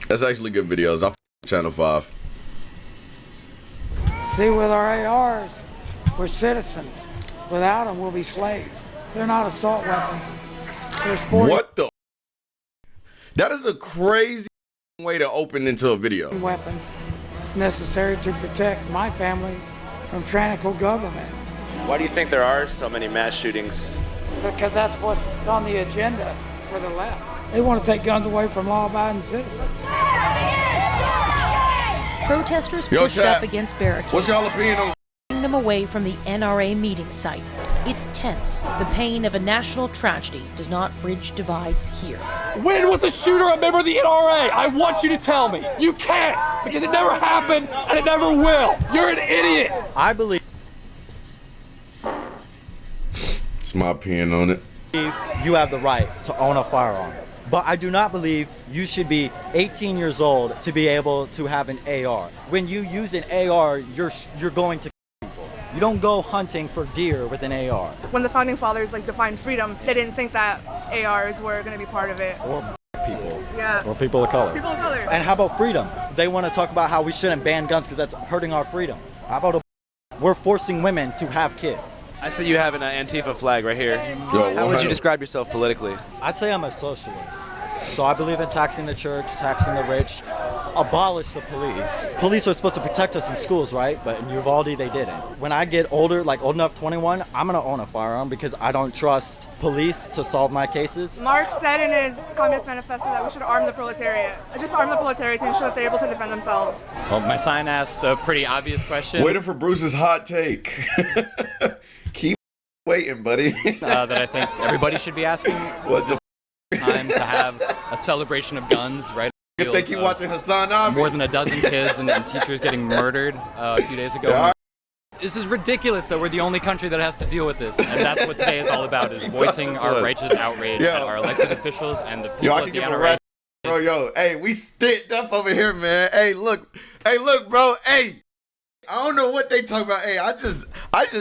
That's actually good videos. I Channel 5. See, with our ARs, we're citizens. Without them, we'll be slaves. They're not assault weapons. They're sporting What the? That is a crazy way to open into a video. weapons. It's necessary to protect my family from tyrannical government. Why do you think there are so many mass shootings? Because that's what's on the agenda for the left. They want to take guns away from law-abiding citizens. Protesters Yo, pushed chat. up against barricades, What's y'all opinion on? taking them away from the NRA meeting site. It's tense. The pain of a national tragedy does not bridge divides here. When was a shooter a member of the NRA? I want you to tell me. You can't, because it never happened and it never will. You're an idiot. I believe It's my opinion on it. you have the right to own a firearm. But I do not believe you should be 18 years old to be able to have an AR. When you use an AR, you're going to people. You don't go hunting for deer with an AR. When the founding fathers defined freedom, they didn't think that ARs were going to be part of it. Or people. Yeah. Or people of color. People of color. And how about freedom? They want to talk about how we shouldn't ban guns because that's hurting our freedom. How about we're forcing women to have kids? I see you have an Antifa flag right here. Yo, How would you describe yourself politically? I'd say I'm a socialist. So I believe in taxing the church, taxing the rich, abolish the police. Police are supposed to protect us in schools, right? But in Uvalde, they didn't. When I get older, like old enough, 21, I'm gonna own a firearm because I don't trust police to solve my cases. Marx said in his Communist Manifesto that we should arm the proletariat. Just arm the proletariat to ensure that they're able to defend themselves. Well, my sign asks a pretty obvious question. Waiting for Bruce's hot take. Keep waiting, buddy. That I think everybody should be asking. What the? Time to have a celebration of guns, right? You think you watching Hassan Abi? More than a dozen kids and teachers getting murdered a few days ago. Yeah. This is ridiculous that we're the only country that has to deal with this, and that's what today is all about: is voicing our righteous outrage at our elected officials and the people Yo, I at can the give a NRA. rat. Bro, yo, hey, we sticked up over here, man. Hey, look, bro. Hey, I don't know what they talk about. Hey, I just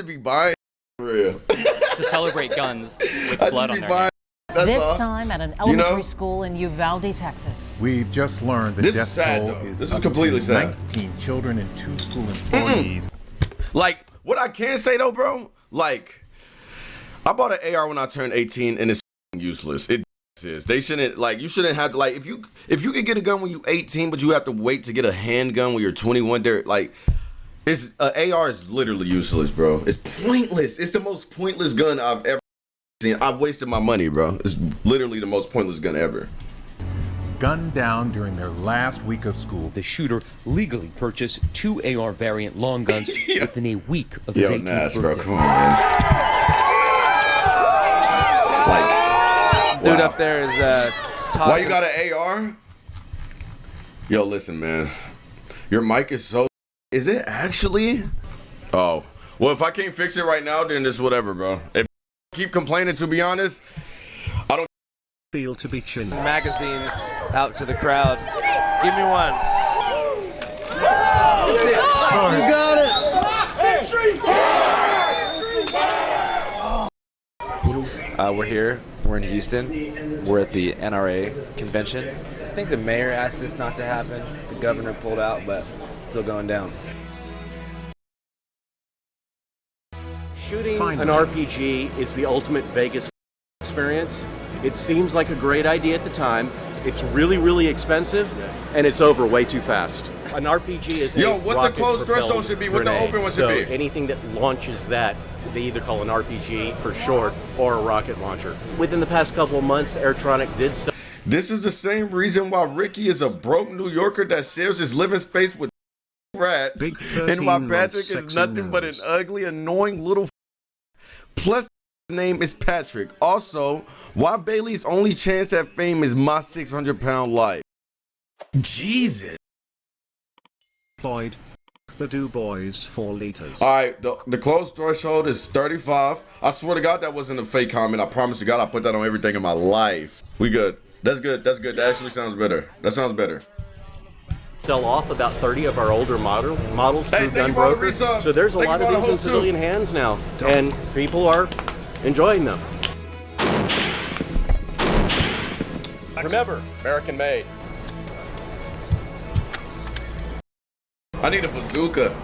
be buying for real. To celebrate guns with I blood just on be their buying. hands. That's This all. time at an elementary school in Uvalde, Texas. We've just learned the This is death sad, toll though. is This is up completely to sad. 19 children and 2 school employees. Like, what I can say though, bro, like, I bought an AR when I turned 18 and it's useless. It is. They shouldn't, like, you shouldn't have to, like, if you could get a gun when you're 18, but you have to wait to get a handgun when you're 21, there, like, it's, AR is literally useless, bro. It's pointless. It's the most pointless gun I've ever seen. I've wasted my money, bro. It's literally the most pointless gun ever. Gunned down during their last week of school. The shooter legally purchased 2 AR variant long guns within a week of his 18th Nas, birthday. bro, come on, man. Like, Dude wow. up there is tossing. Why you got an AR? Yo, listen, man. Your mic is so... Is it actually? Oh. Well, if I can't fix it right now, then it's whatever, bro. If I keep complaining, to be honest, I don't Feel to be chinned. magazines out to the crowd. Give me one. You got it. We're here. We're in Houston. We're at the NRA convention. I think the mayor asked this not to happen. The governor pulled out, but it's still going down. Shooting Finally. an RPG is the ultimate Vegas experience. It seems like a great idea at the time. It's really, really expensive, and it's over way too fast. An RPG is Yo, a what the rocket closed threshold propelled should be, what the grenade. open one should so be. anything that launches that, they either call an RPG for short or a rocket launcher. Within the past couple of months, Airtronic did sell This is the same reason why Ricky is a broke New Yorker that shares his living space with rats, Big and why 13 Patrick on is nothing but an sexy ugly, annoying little. Plus, his name is Patrick. Also, why Bailey's only chance at fame is my 600-pound life. Jesus. Employed the Du Bois 4 liters. All right, the closed threshold is 35. I swear to God that wasn't a fake comment. I promise to God I put that on everything in my life. We good. That's good. That's good. That actually sounds better. That sounds better. sell off about 30 of our older models Hey, through thank gun you for all the brokers. resubs. So there's a Thank lot you for of all the these in whole civilian hands now, and people are enjoying them. Remember, American made. I need a bazooka.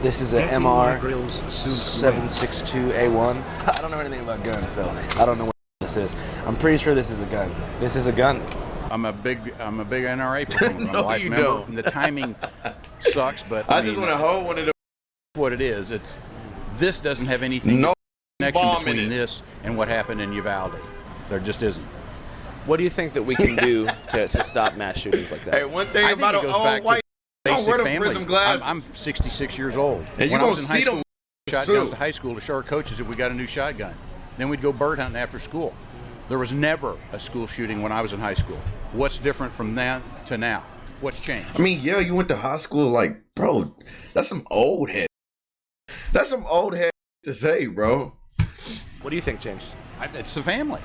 This is an MR 762A1. I don't know anything about guns, so I don't know what this is. I'm pretty sure this is a gun. This is a gun. I'm a big NRA fan. I'm a life member. Don't. And the timing sucks, but I just want to hold one of them. What it is, this doesn't have anything connection between this and what happened in Uvalde. There just isn't. What do you think that we can do to stop mass shootings like that? Hey, one thing about an old white, don't wear the prism glasses. I'm 66 years old. And you gonna see them shotguns to high school to show our coaches if we got a new shotgun. Then we'd go bird hunting after school. There was never a school shooting when I was in high school. What's different from then to now? What's changed? I mean, yeah, you went to high school, like, bro, that's some old head. That's some old head to say, bro. What do you think changed? It's the family.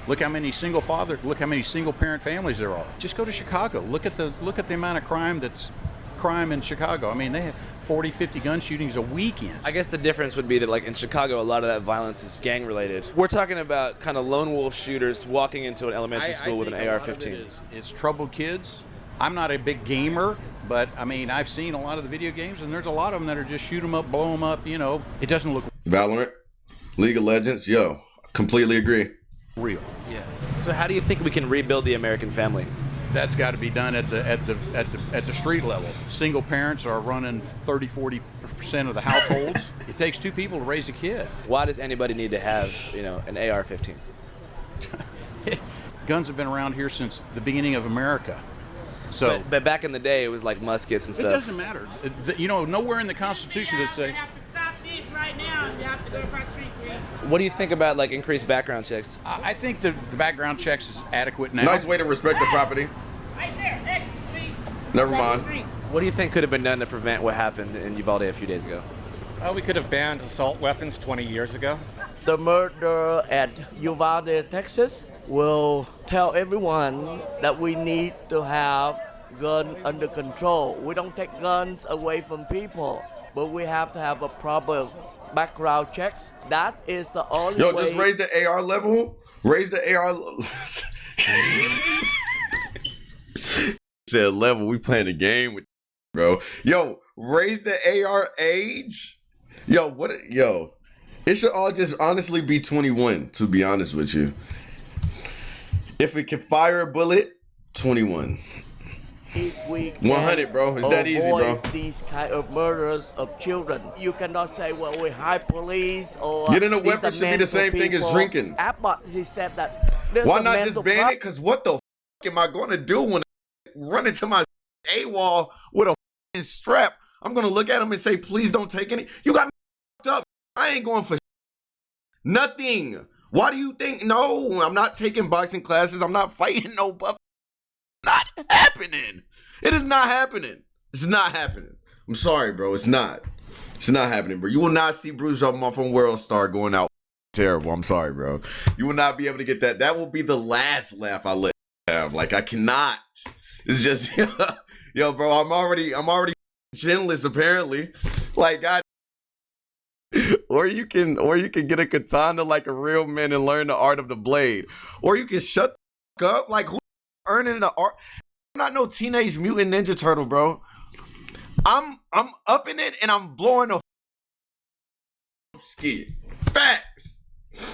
Look how many single parent families there are. Just go to Chicago. Look at the amount of crime in Chicago. I mean, they have 40, 50 gun shootings a weekend. I guess the difference would be that, like, in Chicago, a lot of that violence is gang related. We're talking about kind of lone wolf shooters walking into an elementary school with an AR-15. It's troubled kids. I'm not a big gamer, but I mean, I've seen a lot of the video games, and there's a lot of them that are just shoot them up, blow them up. You know, it doesn't look Valorant, League of Legends, yo, completely agree. Real. Yeah. So how do you think we can rebuild the American family? That's got to be done at the street level. Single parents are running 30-40% of the households. It takes two people to raise a kid. Why does anybody need to have, an AR-15? Guns have been around here since the beginning of America. So, but back in the day, it was like muskets and stuff. It doesn't matter. Nowhere in the Constitution does say. We have to stop this right now. You have to go across the street, please. What do you think about, like, increased background checks? I think the background checks is adequate now. Nice way to respect the property. Right there, exit, please. Never mind. What do you think could have been done to prevent what happened in Uvalde a few days ago? We could have banned assault weapons 20 years ago. The murder at Uvalde, Texas will tell everyone that we need to have guns under control. We don't take guns away from people, but we have to have a proper background checks. That is the only way. Yo, just raise the AR level. Raise the AR. Said level. We playing a game with, bro. Yo, raise the AR age. Yo, Yo, it should all just honestly be 21. To be honest with you, if it can fire a bullet, 21. If we 100, bro. It's that easy, bro. These kind of murders of children, you cannot say, well, we hire police or getting a weapon should be the same thing as drinking. Abbott, he said that. Why not just ban it? Because what the am I going to do when I run into my AWOL with a strap? I'm going to look at him and say, please don't take any. You got me up. I ain't going for nothing. Why do you think? No, I'm not taking boxing classes. I'm not fighting no buff. Not happening. It is not happening. It's not happening. I'm sorry, bro. It's not. It's not happening, bro. You will not see BruceDropEmOff on World Star going out terrible. I'm sorry, bro. You will not be able to get that. That will be the last laugh I let you have. Like, I cannot. It's just, yo, bro. I'm already chinless apparently. Like, God. Or you can get a katana like a real man and learn the art of the blade. Or you can shut the fuck up. Like, who earning the art? I'm not no Teenage Mutant Ninja Turtle, bro. I'm up in it and I'm blowing a ski. Facts.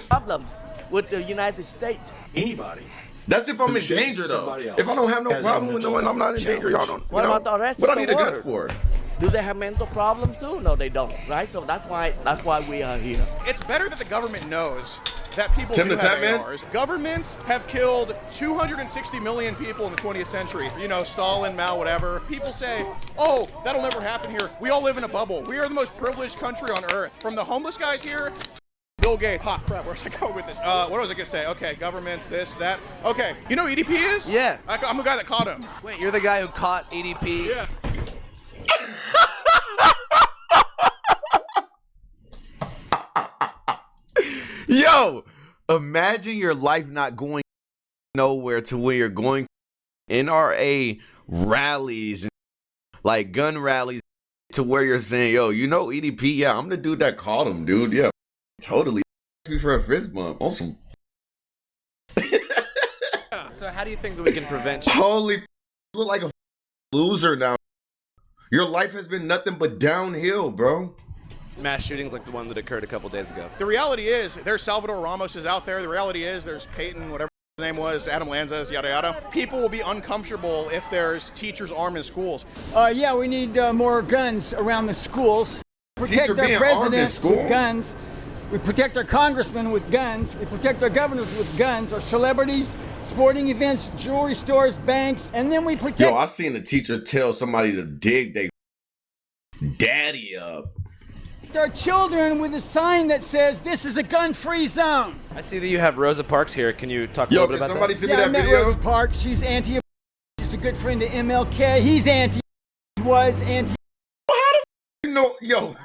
Problems with the United States. Anybody. That's if I'm in danger, though. If I don't have no problem with knowing I'm not in danger, y'all don't. What about the rest what of I the need a world? gun for? Do they have mental problems too? No, they don't, right? So that's why we are here. It's better that the government knows that people Tim do the have Tap ARs. Governments have killed 260 million people in the 20th century. You know, Stalin, Mao, whatever. People say, oh, that'll never happen here. We all live in a bubble. We are the most privileged country on earth. From the homeless guys here, Bill Gates. Hot crap, where's I going with this? What was I gonna say? Okay, governments, this, that. Okay, you know who EDP is? Yeah. I'm the guy that caught him. Wait, you're the guy who caught EDP? Yeah. Yo, imagine your life not going nowhere to where you're going NRA rallies and like gun rallies to where you're saying, yo, you know EDP? Yeah, I'm the dude that caught him, dude. Yeah, totally. Me for a fist bump. Awesome. So how do you think that we can prevent? Holy, look like a loser now. Your life has been nothing but downhill, bro. Mass shootings like the one that occurred a couple days ago. The reality is, there's Salvador Ramos is out there. The reality is, there's Peyton, whatever his name was, Adam Lanzas, yada yada. People will be uncomfortable if there's teachers armed in schools. Yeah, we need more guns around the schools. Protect Teacher our being armed in president school? with guns. We protect our congressmen with guns. We protect our governors with guns. Our celebrities, sporting events, jewelry stores, banks, and then we protect. Yo, I seen a teacher tell somebody to dig they daddy up. Our children with a sign that says this is a gun-free zone. I see that you have Rosa Parks here. Can you talk a Yo, little bit can about somebody that? send me that I met video? Rosa Parks. She's anti. She's a good friend of MLK. He's anti. He was anti. You know, yo.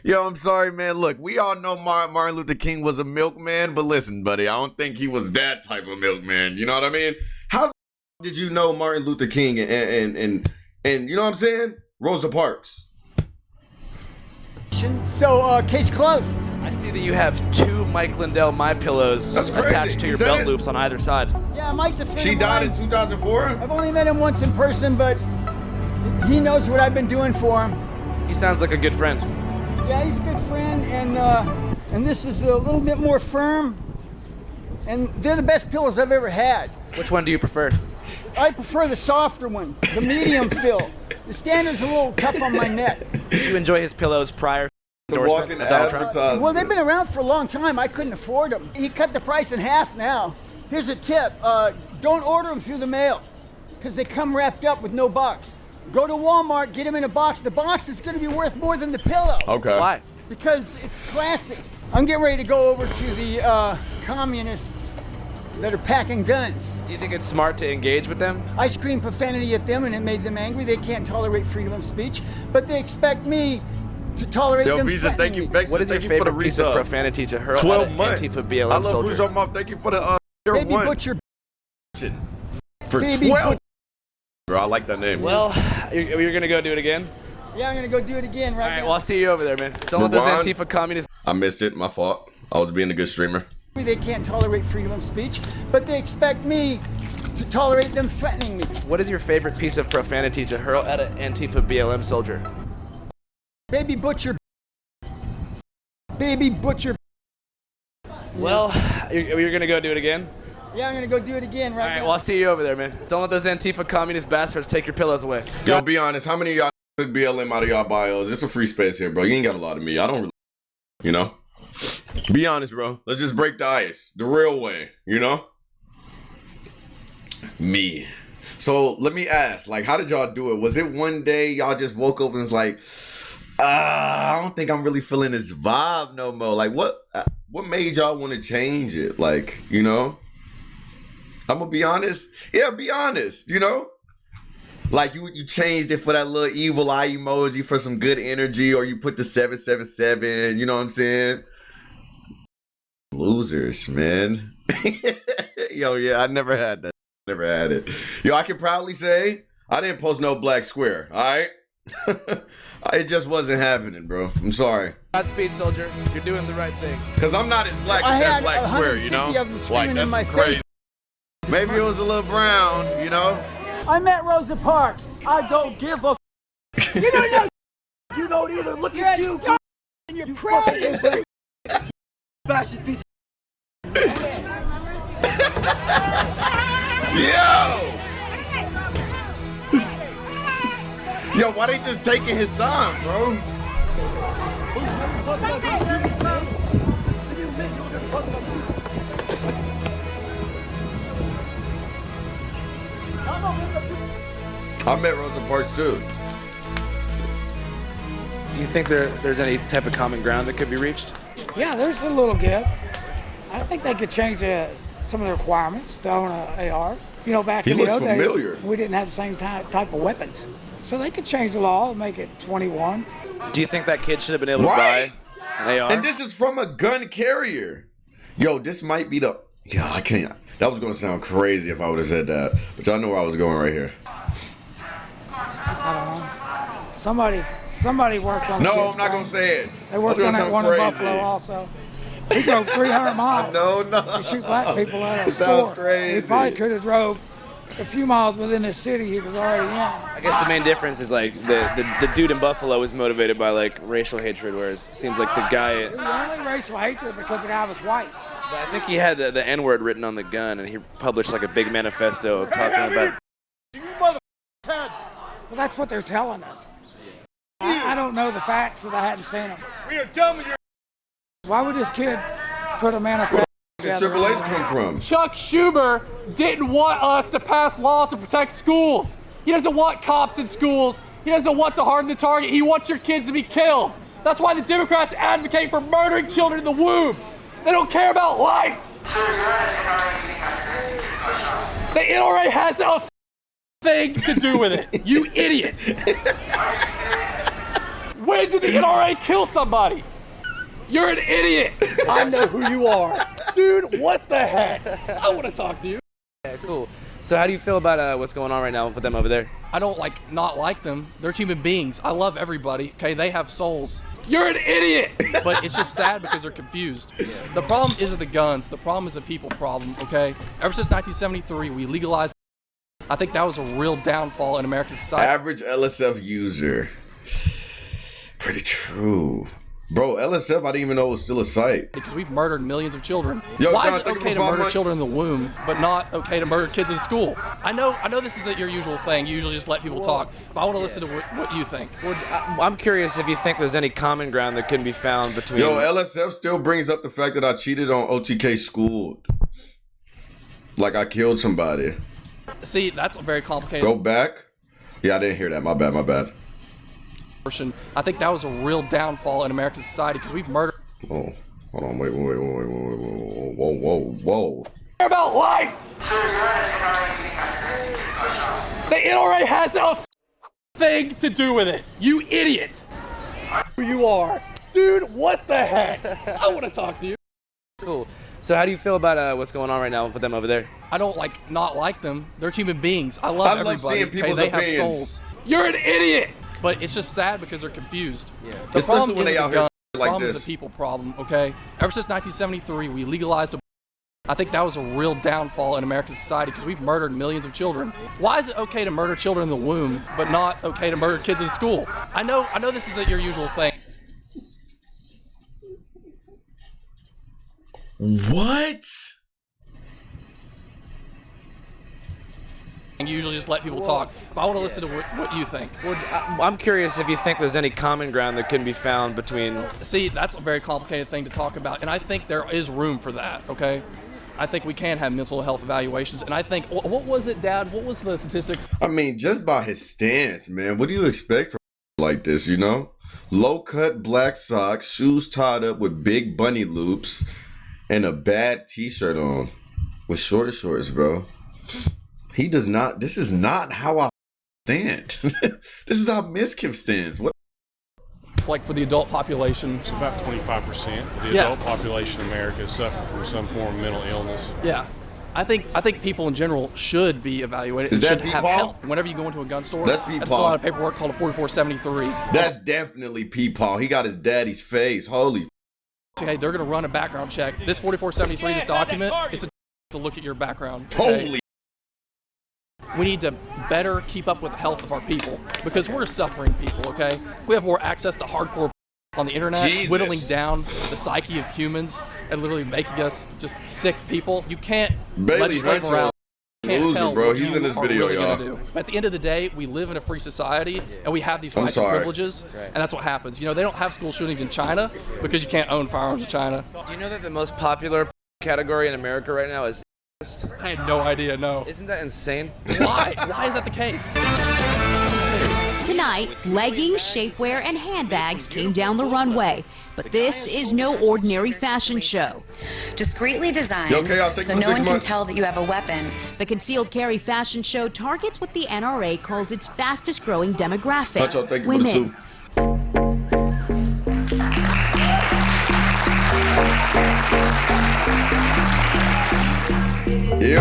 Yo, I'm sorry, man. Look, we all know Martin Luther King was a milkman, but listen, buddy, I don't think he was that type of milkman. You know what I mean? How did you know Martin Luther King and you know what I'm saying? Rosa Parks. So, case closed. I see that you have 2 Mike Lindell My Pillows attached to your belt loops on either side. Yeah, Mike's a friend She of died mine. in 2004? I've only met him once in person, but he knows what I've been doing for him. He sounds like a good friend. Yeah, he's a good friend, and this is a little bit more firm, and they're the best pillows I've ever had. Which one do you prefer? I prefer the softer one, the medium fill. The standard's a little tough on my neck. Did you enjoy his pillows prior to walking advertisement? Well, they've been around for a long time. I couldn't afford them. He cut the price in half now. Here's a tip. Don't order them through the mail because they come wrapped up with no box. Go to Walmart, get them in a box. The box is going to be worth more than the pillow. Okay. Why? Because it's classic. I'm getting ready to go over to the communists that are packing guns. Do you think it's smart to engage with them? I screamed profanity at them and it made them angry. They can't tolerate freedom of speech, but they expect me to tolerate Yo, them. Visa, thank you. What is your favorite piece of profanity to hurl 12 at an months. Antifa BLM I love soldier? BruceDropEmOff. Thank you for the Baby one. Butcher. For Baby 12. Bro, I like that name. Well, you're going to go do it again? Yeah, I'm gonna go do it again right All right, now. well, I'll see you over there, man. Don't let those Ron? Antifa communists... I missed it. My fault. I was being a good streamer. They can't tolerate freedom of speech, but they expect me to tolerate them threatening me. What is your favorite piece of profanity to hurl at an Antifa BLM soldier? Baby Butcher. Baby Butcher. Well, you're going to go do it again? Yeah, I'm gonna go do it again right All right, now. well, I'll see you over there, man. Don't let those Antifa communist bastards take your pillows away. Yo, be honest. How many of y'all took BLM out of y'all bios? It's a free space here, bro. You ain't got a lot of me. I don't really, you know? Be honest, bro. Let's just break the ice. The real way, you know? Me. So let me ask, like, how did y'all do it? Was it one day y'all just woke up and was like, I don't think I'm really feeling this vibe no more. Like, what made y'all want to change it? Like, you know? I'm gonna be honest. Yeah, be honest, you know? Like you changed it for that little evil eye emoji for some good energy, or you put the 777, you know what I'm saying? Losers, man. Yo, yeah, I never had that. Never had it. Yo, I can proudly say I didn't post no black square, all right? It just wasn't happening, bro. I'm sorry. Godspeed, soldier. You're doing the right thing. Because I'm not as black I as that had black square, you 150 know? of them screaming in my crazy. face. Maybe it was a little brown, you know? I met Rosa Parks. I don't give a. You don't know. You don't either. Look You're at a you. dumb and you're proud of yourself. Fascist piece Yo, why they just taking his song, bro? I met Rosa Parks too. Do you think there's any type of common ground that could be reached? Yeah, there's a little gap. I think they could change some of the requirements to own an AR. You know, back He in the looks old familiar. days, we didn't have the same type of weapons. So they could change the law and make it 21. Do you think that kid should have been able Right? to buy an AR? And this is from a gun carrier. Yo, this might be the... Yeah, I can't... That was going to sound crazy if I would have said that. But y'all know where I was going right here. I don't know. Somebody worked on No, the I'm not going to say it. They worked on that one in Buffalo also. He drove 300 miles No. to shoot black people at a It sounds store. crazy. He probably could have drove a few miles within the city he was already in. I guess the main difference is like the dude in Buffalo was motivated by like racial hatred, whereas it seems like the guy. It was only racial hatred because the guy was white. But I think he had the N-word written on the gun, and he published like a big manifesto of talking about. Well, that's what they're telling us. I don't know the facts because I hadn't seen them. We are done with your. Why would this kid put a manifesto together? Where did Triple H come from? Chuck Schumer didn't want us to pass laws to protect schools. He doesn't want cops in schools. He doesn't want to harden the target. He wants your kids to be killed. That's why the Democrats advocate for murdering children in the womb. They don't care about life. The NRA has a thing to do with it. You idiot. When did the NRA kill somebody? You're an idiot. I know who you are. Dude, what the heck? I want to talk to you. Yeah, cool. So how do you feel about what's going on right now with them over there? I don't not like them. They're human beings. I love everybody. Okay, they have souls. You're an idiot. But it's just sad because they're confused. The problem isn't the guns. The problem is a people problem. Okay. Ever since 1973, we legalized. I think that was a real downfall in American society. Average LSF user. Pretty true. Bro, LSF, I didn't even know it was still a site. Because we've murdered millions of children. Yo, Why John, is it okay to murder children in the womb, but not okay to murder kids in school? I know this isn't your usual thing. You usually just let people talk. But I want to listen to what you think. Well, I'm curious if you think there's any common ground that can be found between... Yo, LSF still brings up the fact that I cheated on OTK school. Like I killed somebody. See, that's a very complicated... Go back? Yeah, I didn't hear that. My bad. I think that was a real downfall in American society because we've murdered. Oh, hold on, wait, whoa. Care about life. The NRA has a thing to do with it. You idiot. Who you are, dude? What the heck? I want to talk to you. Cool. So how do you feel about what's going on right now with them over there? I don't not like them. They're human beings. I love everybody. Seeing people's they opinions. Have souls. You're an idiot. But it's just sad because they're confused. Yeah. The Especially when they out here like problem this. is a people problem, okay? Ever since 1973, we legalized. I think that was a real downfall in American society because we've murdered millions of children. Why is it okay to murder children in the womb, but not okay to murder kids in school? I know this isn't your usual thing. What? You usually just let people talk. But I want to listen to what you think. Well, I'm curious if you think there's any common ground that can be found between... See, that's a very complicated thing to talk about, and I think there is room for that, okay? I think we can have mental health evaluations, and I think... What was it, Dad? What was the statistics? I mean, just by his stance, man, what do you expect from like this, you know? Low-cut black socks, shoes tied up with big bunny loops, and a bad t-shirt on with short shorts, bro. He does not. This is not how I stand. This is how Miskiff stands. What? It's like for the adult population. It's about 25% of the adult population in America suffer from some form of mental illness. Yeah. I think people in general should be evaluated. Is that should have help. Whenever you go into a gun store, that's Pete Paul. Fill out a paperwork called a 4473. That's definitely Pete Paul. He got his daddy's face. Holy. Okay, they're going to run a background check. This 4473, this document, it's to look at your background. Okay? Holy. We need to better keep up with the health of our people because we're suffering people, okay? We have more access to hardcore on the internet, whittling down the psyche of humans and literally making us just sick people. You can't legislate morale. Loser, bro. He's in this video, y'all. At the end of the day, we live in a free society and we have these rights and privileges, and that's what happens. You know, they don't have school shootings in China because you can't own firearms in China. Do you know that the most popular category in America right now is... I had no idea, no. Isn't that insane? Why? Why is that the case? Tonight, leggings, shapewear, and handbags came down the runway. But this is no ordinary fashion show. Discreetly designed, so no one can tell that you have a weapon. The concealed carry fashion show targets what the NRA calls its fastest growing demographic, women. Ew.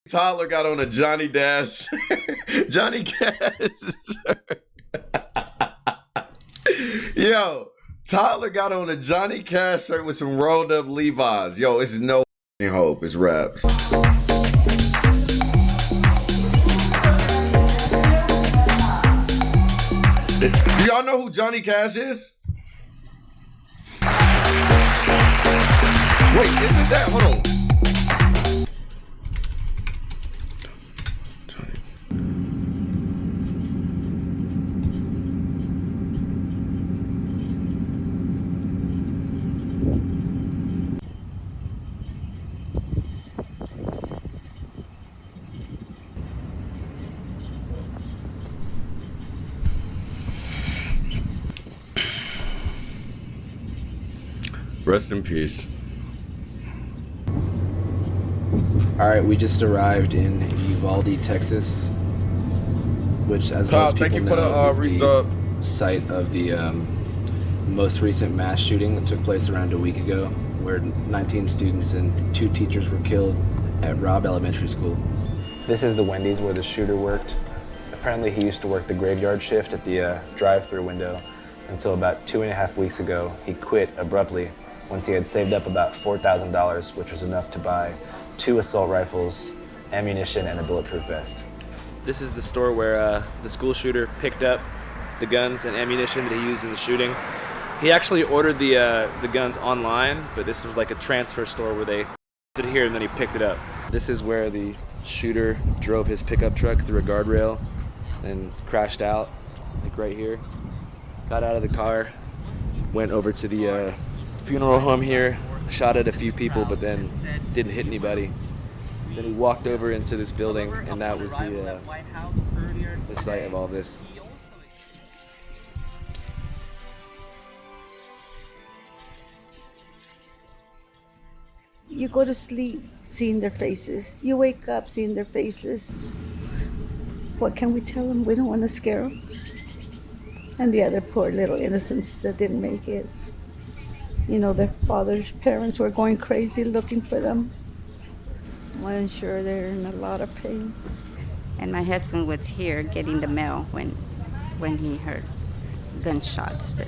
Tyler got on a Johnny Dash. Johnny Cash. Yo, Tyler got on a Johnny Cash shirt with some rolled up Levi's. Yo, it's no hope. It's raps. Do y'all know who Johnny Cash is? Wait, isn't that? Hold on. Rest in peace. All right, we just arrived in Uvalde, Texas, which, as most people thank you for know, the is the site of the most recent mass shooting that took place around a week ago, where 19 students and 2 teachers were killed at Robb Elementary School. This is the Wendy's where the shooter worked. Apparently, he used to work the graveyard shift at the drive-through window until about 2.5 weeks ago. He quit abruptly once he had saved up about $4,000, which was enough to buy 2 assault rifles, ammunition, and a bulletproof vest. This is the store where the school shooter picked up the guns and ammunition that he used in the shooting. He actually ordered the guns online, but this was like a transfer store where they did it here and then he picked it up. This is where the shooter drove his pickup truck through a guardrail and crashed out, like right here. Got out of the car, went over to the funeral home here, shot at a few people, but then didn't hit anybody. Then he walked over into this building, and that was the site of all this. You go to sleep seeing their faces. You wake up seeing their faces. What can we tell them? We don't want to scare them. And the other poor little innocents that didn't make it. You know, their parents were going crazy looking for them. I'm sure they're in a lot of pain. And my husband was here getting the mail when he heard gunshots, but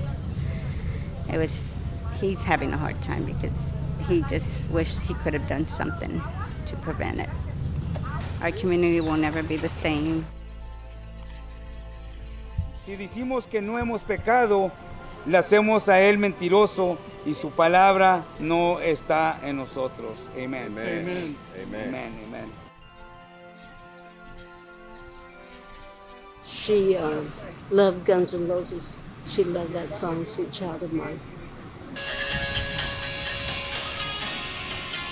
he's having a hard time because he just wished he could have done something to prevent it. Our community will never be the same. Si decimos que no hemos pecado, le hacemos a él mentiroso y su palabra no está en nosotros. Amen. Amen. Amen. Amen. Amen. Amen. She loved Guns N' Roses. She loved that song, Sweet Child of Mine.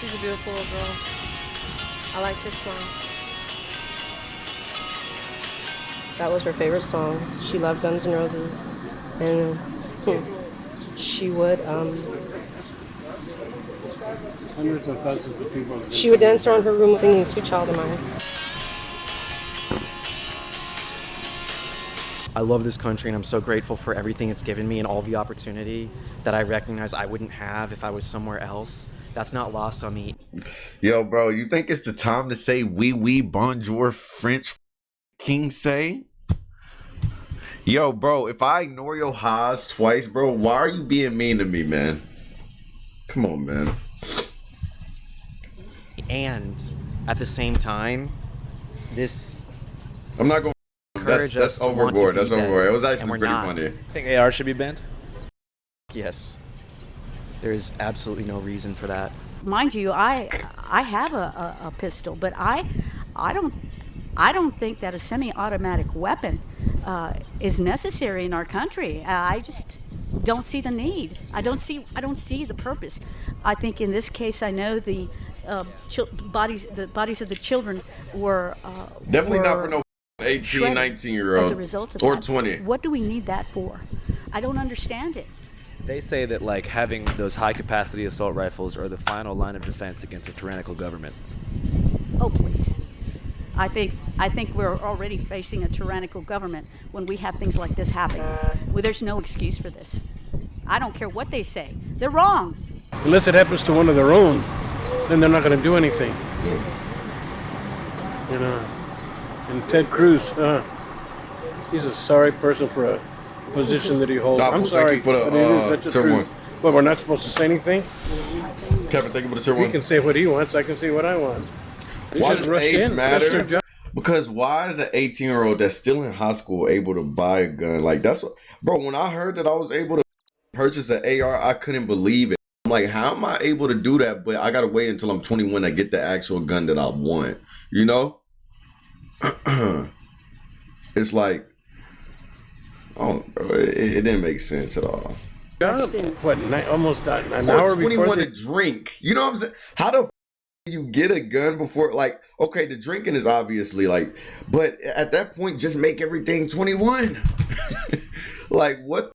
She's a beautiful little girl. I liked her smile. That was her favorite song. She loved Guns N' Roses, and she would Hundreds of thousands of people. she would dance around her room singing "Sweet Child of Mine." I love this country and I'm so grateful for everything it's given me and all the opportunity that I recognize I wouldn't have if I was somewhere else. That's not lost on me. Yo, bro, you think it's the time to say oui, bonjour, French king say? Yo, bro, if I ignore your highs twice, bro, why are you being mean to me, man? Come on, man. And at the same time, I'm not going to... That's overboard. That's overboard. It was actually pretty funny. You think AR should be banned? Yes. There is absolutely no reason for that. Mind you, I have a pistol, but I don't think that a semi-automatic weapon is necessary in our country. I just don't see the need. I don't see the purpose. I think in this case, I know the bodies of the children were definitely not for no 18, 19-year-old as a result of or that. 20. What do we need that for? I don't understand it. They say that like having those high-capacity assault rifles are the final line of defense against a tyrannical government. Oh, please. I think we're already facing a tyrannical government when we have things like this happen. Well, there's no excuse for this. I don't care what they say. They're wrong. Unless it happens to one of their own, then they're not going to do anything. You know, and Ted Cruz, he's a sorry person for a position that he holds. I'm sorry, for the, but it is such a truth. But we're not supposed to say anything? Kevin, thank you for the tier He one. can say what he wants. I can say what I want. Why does age matter? Because why is an 18-year-old that's still in high school able to buy a gun? Like, that's what, bro, when I heard that I was able to purchase an AR, I couldn't believe it. I'm like, how am I able to do that? But I got to wait until I'm 21 to get the actual gun that I want. You know? It's like, oh, bro, it didn't make sense at all. What, almost an Or hour 21 before to drink. You know what I'm saying? How the you get a gun before, like, okay, the drinking is obviously like, but at that point, just make everything 21. Like, what?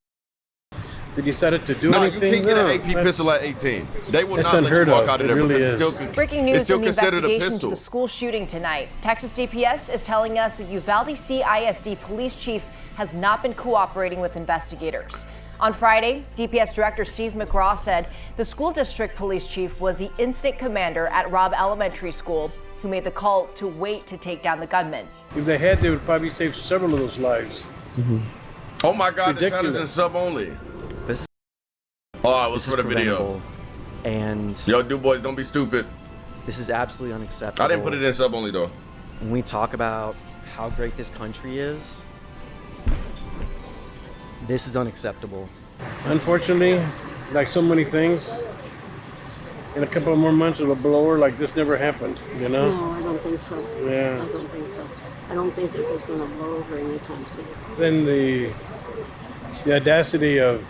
They decided to do no, anything? You can't get an AP pistol at 18. They will not let you walk out of there really because it's still, Breaking news it's still in the considered a investigation pistol. to the school shooting tonight. Texas DPS is telling us the Uvalde CISD police chief has not been cooperating with investigators. On Friday, DPS Director Steve McGraw said the school district police chief was the incident commander at Robb Elementary School who made the call to wait to take down the gunman. If they had, they would probably save several of those lives. Oh my God, the chat is Ridiculous. in sub only. This, oh, it was for the video. And yo, Du Bois, don't be stupid. This is absolutely unacceptable. I didn't put it in sub only though. When we talk about how great this country is, this is unacceptable. Unfortunately, like so many things, in a couple of more months it'll blow over like this never happened, you know? No, I don't think so. Yeah. I don't think so. I don't think this is going to blow over anytime soon. Then the audacity of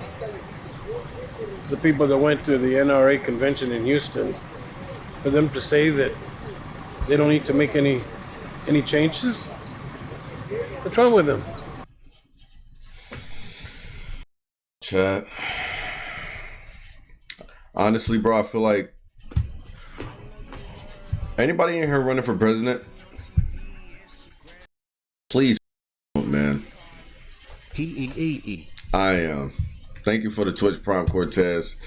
the people that went to the NRA convention in Houston, for them to say that they don't need to make any changes? What's wrong with them? Chat. Honestly, bro, I feel like anybody in here running for president, please, man. I am. Thank you for the Twitch Prime, Cortez.